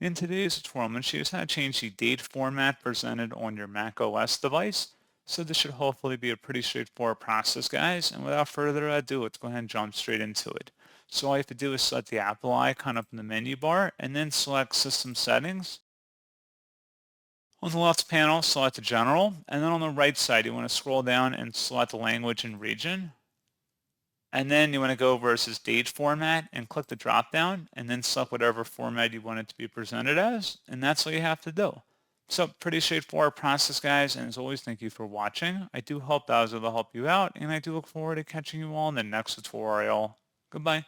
In today's tutorial, I'm going to show you how to change the date format presented on your macOS device. So this should hopefully be a pretty straightforward process, guys. And without further ado, let's go ahead and jump straight into it. So all you have to do is select the Apple icon up in the menu bar and then select System Settings. On the left panel, select the General, and then on the right side, you want to scroll down and select the Language and Region. And then you want to go versus date format and click the drop down and then select whatever format you want it to be presented as. And that's all you have to do. So pretty straightforward process, guys. And as always, thank you for watching. I do hope that was able to help you out. And I do look forward to catching you all in the next tutorial. Goodbye.